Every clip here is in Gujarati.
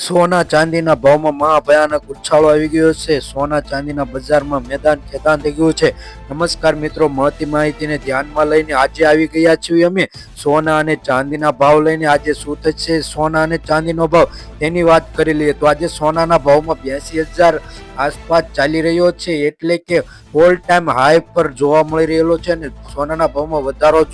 સોના ચાંદીના ભાવમાં મહાભયાનક ઉછાળો આવી ગયો છે. સોના ચાંદીના બજારમાં મેદાન ખેદાન થઈ ગયું છે. નમસ્કાર મિત્રો, મહત્વની માહિતીને ધ્યાનમાં લઈને આજે આવી ગયા છીએ અમે સોના અને ચાંદીના ભાવ લઈને. આજે શું થશે સોના અને ચાંદીનો ભાવ તેની વાત કરી લઈએ તો આજે સોનાના ભાવમાં 82,000 આસપાસ ચાલી રહ્યો છે, એટલે કે ઓલ ટાઈમ હાઈ પર જોવા મળી રહેલો છે અને સોનાના ભાવમાં વધારો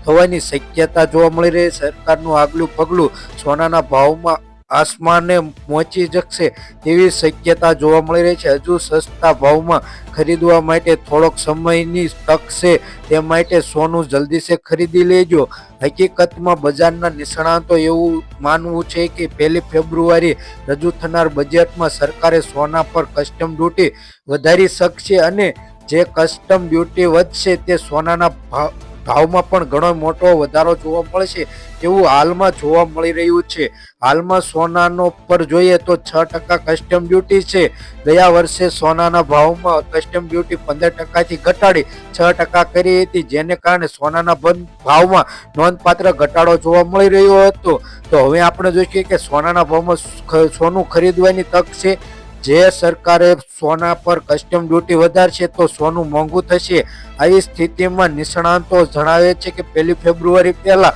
થવાની શક્યતા જોવા મળી રહી છે. સરકારનું આગલું પગલું સોનાના ભાવમાં આસમાને પહોંચી જશે તેવી શક્યતા જોવા મળી રહી છે. હજુ સસ્તા ભાવમાં ખરીદવા માટે થોડોક સમયની તક છે, તે માટે સોનું જલ્દીથી ખરીદી લેજો. હકીકતમાં બજારના નિષ્ણાતો એવું માનવું છે કે 1 ફેબ્રુઆરી રજૂ થનાર બજેટમાં સરકારે સોના પર કસ્ટમ ડ્યુટી વધારી શકશે અને જે કસ્ટમ ડ્યુટી વધશે તે સોનાના ભાવમાં પણ ઘણો મોટો વધારો જોવા મળશે તેવું હાલમાં જોવા મળી રહ્યું છે. હાલમાં સોનાનો પર જોઈએ તો 6% કસ્ટમ ડ્યુટી છે. ગયા વર્ષે સોનાના ભાવમાં કસ્ટમ ડ્યુટી 15%થી ઘટાડી 6% કરી હતી, જેને કારણે સોનાના ભાવમાં નોંધપાત્ર ઘટાડો જોવા મળી રહ્યો હતો. તો હવે આપણે જોઈએ કે સોનાના ભાવમાં સોનું ખરીદવાની તક છે. જે સરકારે સોના પર કસ્ટમ ડ્યુટી વધારશે તો સોનું મોંઘું થશે. આવી સ્થિતિમાં નિષ્ણાતો જણાવે છે કે 1 ફેબ્રુઆરી પહેલા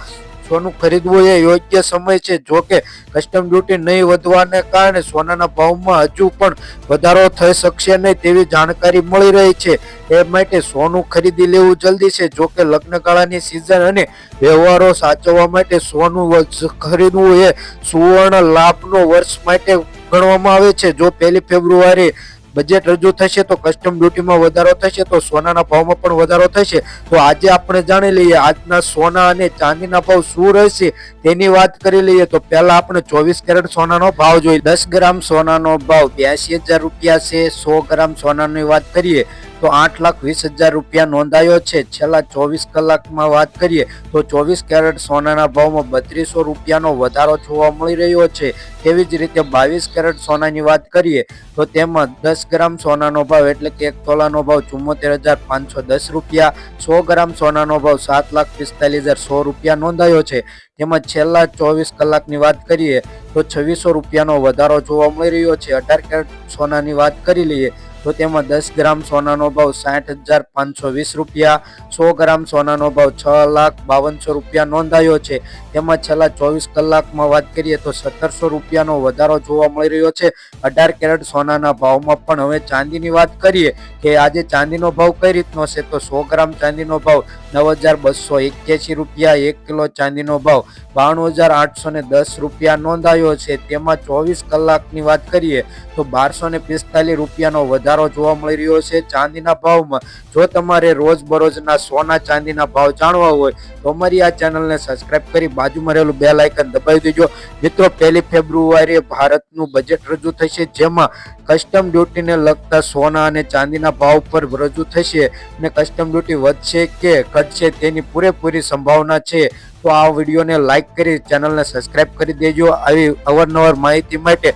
સોનું ખરીદવું એ યોગ્ય સમય છે. જો કે કસ્ટમ ડ્યુટી નહીં વધવાને કારણે સોનાના ભાવમાં હજુ પણ વધારો થઈ શકશે નહીં તેવી જાણકારી મળી રહી છે. એ માટે સોનું ખરીદી લેવું જલ્દી છે. જો કે લગ્નગાળાની સિઝન અને વ્યવહારો સાચવવા માટે સોનું ખરીદવું એ સુવર્ણ લાભનો વર્ષ માટે ગણવામાં આવે છે. જો 1 ફેબ્રુઆરી બજેટ રજૂ થશે તો કસ્ટમ ડ્યુટીમાં વધારો થશે તો સોનાના ભાવમાં પણ વધારો થશે. તો આજે આપણે જાણી લઈએ આજના સોના અને ચાંદીના ભાવ શું રહેશે તેની વાત કરી લઈએ. તો પહેલા આપણે 24 કેરેટ સોનાનો ભાવ જોઈએ. 10 ગ્રામ સોનાનો ભાવ 82,000 રૂપિયા છે. 100 ગ્રામ સોનાની વાત કરીએ તો 8,20,000 રૂપિયા નોંધાયો છે. છેલ્લા 24 કલાકમાં વાત કરીએ તો 24 કેરેટ સોનાના ભાવમાં 3200 રૂપિયાનો વધારો જોવા મળી રહ્યો છે. તેવી જ રીતે 22 કેરેટ સોનાની વાત કરીએ તો તેમાં 10 ગ્રામ સોનાનો ભાવ એટલે કે 1 તોલાનો ભાવ 74,510 રૂપિયા. 100 ગ્રામ સોનાનો ભાવ 7,45,100 રૂપિયા નોંધાયો છે. તેમાં છેલ્લા 24 કલાકની વાત કરીએ તો 2600 રૂપિયાનો વધારો જોવા મળી રહ્યો છે. 18 કેરેટ સોનાની વાત કરી લઈએ તો તેમાં 10 ગ્રામ સોનાનો ભાવ 60,520 રૂપિયા. 100 ગ્રામ સોનાનો ભાવ 6,52,000 રૂપિયા નોંધાયો છે. તેમાં છેલ્લા 24 કલાકમાં વાત કરીએ તો 1,700 રૂપિયાનો વધારો જોવા મળી રહ્યો છે. 18 કેરેટ સોનાના ભાવમાં પણ હવે ચાંદીની વાત કરીએ કે આજે ચાંદીનો ભાવ કઈ રીતનો છે તો 100 ગ્રામ ચાંદીનો ભાવ 9,281 રૂપિયા. 1 કિલો ચાંદીનો ભાવ 92,810 રૂપિયા નોંધાયો છે. તેમાં 24 કલાકની વાત કરીએ તો 1,245 રૂપિયાનો વધારો જોવા મળી રહ્યો છે ચાંદીના ભાવમાં. જો તમારે રોજબરોજના સોના ચાંદીના ભાવ જાણવા હોય તો અમારી આ ચેનલને સબસ્ક્રાઇબ કરી બાજુમાં રહેલું બેલ આઇકન દબાવી દેજો. મિત્રો, 1 ફેબ્રુઆરીએ ભારતનું બજેટ રજૂ થશે, જેમાં કસ્ટમ ડ્યુટીને લગતા સોના અને ચાંદીના ભાવ પર રજૂ થશે અને કસ્ટમ ડ્યુટી વધશે કે ઘટશે તેની પૂરેપૂરી સંભાવના છે. તો આ વિડીયોને લાઈક કરી ચેનલને સબસ્ક્રાઇબ કરી દેજો. આવી અવારનવાર માહિતી માટે